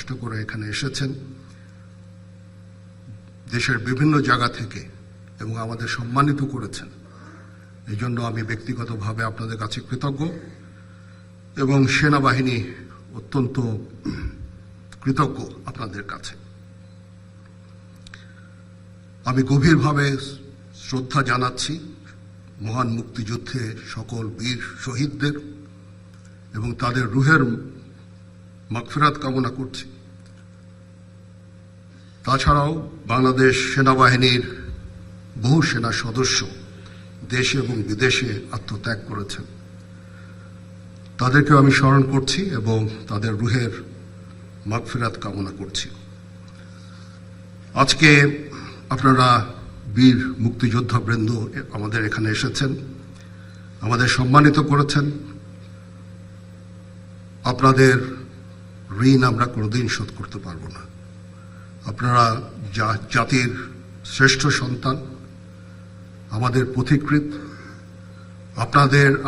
কষ্ট করে এখানে এসেছেন দেশের বিভিন্ন জায়গা থেকে এবং আমাদের সম্মানিত করেছেন। এই জন্য আমি ব্যক্তিগতভাবে আপনাদের কাছে কৃতজ্ঞ এবং সেনাবাহিনী অত্যন্ত কৃতজ্ঞ আপনাদের কাছে। আমি গভীরভাবে শ্রদ্ধা জানাচ্ছি মহান মুক্তিযুদ্ধে সকল বীর শহীদদের এবং তাদের রুহের মাগফিরাত কামনা করছি। তাছাড়াও বাংলাদেশ সেনাবাহিনীর বহু সেনা সদস্য দেশে এবং বিদেশে আত্মত্যাগ করেছেন, তাদেরকেও আমি স্মরণ করছি এবং তাদের রুহের মাগফিরাত কামনা করছি। আজকে আপনারা বীর মুক্তিযোদ্ধা বৃন্দ আমাদের এখানে এসেছেন, আমাদের সম্মানিত করেছেন। আপনাদের ঋণ আমরা কোনোদিন শোধ করতে পারবো না। আপনারা জাতির শ্রেষ্ঠ সন্তান, আমাদের পথিকৃৎ।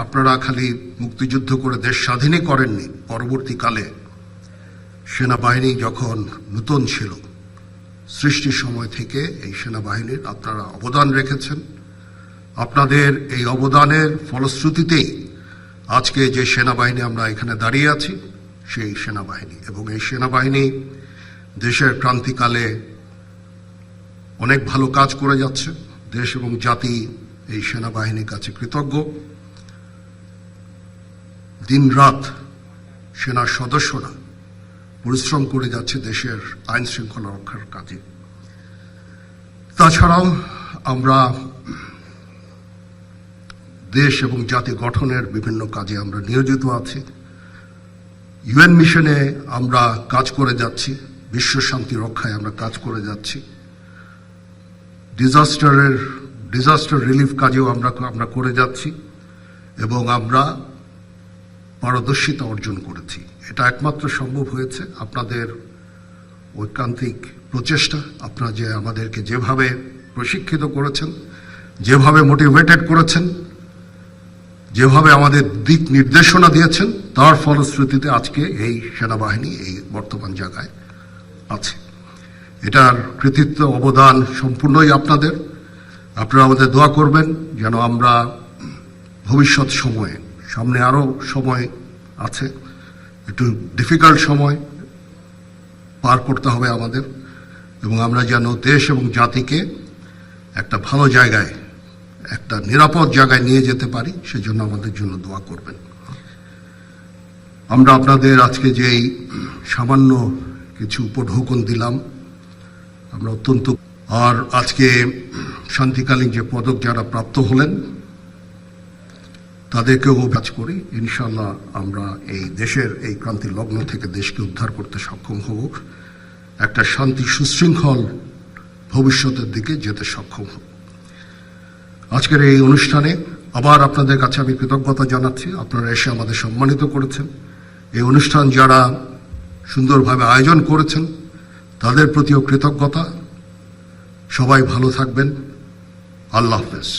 আপনারা খালি মুক্তিযুদ্ধ করে দেশ স্বাধীনই করেননি, পরবর্তীকালে সেনাবাহিনী যখন নূতন ছিল সৃষ্টির সময় থেকে এই সেনাবাহিনীর আপনারা অবদান রেখেছেন। আপনাদের এই অবদানের ফলশ্রুতিতেই আজকে যে সেনাবাহিনী আমরা এখানে দাঁড়িয়ে আছি সেই সেনাবাহিনী, এবং এই সেনাবাহিনী দেশের ক্রান্তিকালে অনেক ভালো কাজ করে যাচ্ছে। দেশ এবং জাতি এই সেনাবাহিনীর কাছে কৃতজ্ঞ। দিনরাত সেনার সদস্যরা পরিশ্রম করে যাচ্ছে দেশের আইন শৃঙ্খলা রক্ষার কাজে। তাছাড়াও আমরা দেশ এবং জাতি গঠনের বিভিন্ন কাজে আমরা নিয়োজিত আছি। ইউএন মিশনে আমরা কাজ করে যাচ্ছি, বিশ্ব শান্তি রক্ষায় আমরা কাজ করে যাচ্ছি। ডিজাস্টার রিলিফ কাজেও আমরা করে যাচ্ছি এবং আমরা পারদর্শিতা অর্জন করেছি। এটা একমাত্র সম্ভব হয়েছে আপনাদের ঐকান্তিক প্রচেষ্টা। আপনারা যে আমাদেরকে যেভাবে প্রশিক্ষিত করেছেন, যেভাবে মোটিভেটেড করেছেন, যেভাবে আমাদের দিক নির্দেশনা দিয়েছেন, তার ফলশ্রুতিতে আজকে এই সেনাবাহিনী এই বর্তমান জায়গায় আছে। এটার কৃতিত্ব অবদান সম্পূর্ণই আপনাদের। আপনারা আমাদের দোয়া করবেন যেন আমরা ভবিষ্যৎ সময়ে, সামনে আরো সময় আছে, একটু ডিফিকাল্ট সময় পার করতে হবে আমাদের, এবং আমরা যেন দেশ এবং জাতিকে একটা ভালো জায়গায়, একটা নিরাপদ জায়গায় নিয়ে যেতে পারি, সেজন্য আমাদের জন্য দোয়া করবেন। আমরা আপনাদের আজকে যেই সামান্য কিছু উপঢৌকন দিলাম, আমরা অত্যন্ত, আর আজকে শান্তিকালীন যে পদক যারা প্রাপ্ত হলেন তাদেরকেও কাজ করি। ইনশাল্লাহ আমরা এই দেশের এই ক্রান্তির লগ্ন থেকে দেশকে উদ্ধার করতে সক্ষম হব, একটা শান্তি সুশৃঙ্খল ভবিষ্যতের দিকে যেতে সক্ষম হব। আজকের এই অনুষ্ঠানে আবার আপনাদের কাছে আমি কৃতজ্ঞতা জানাচ্ছি। আপনারা এসে আমাদের সম্মানিত করেছেন। এই অনুষ্ঠান যারা সুন্দরভাবে আয়োজন করেছেন তাদের প্রতিও কৃতজ্ঞতা। সবাই ভালো থাকবেন। আল্লাহ হাফেজ।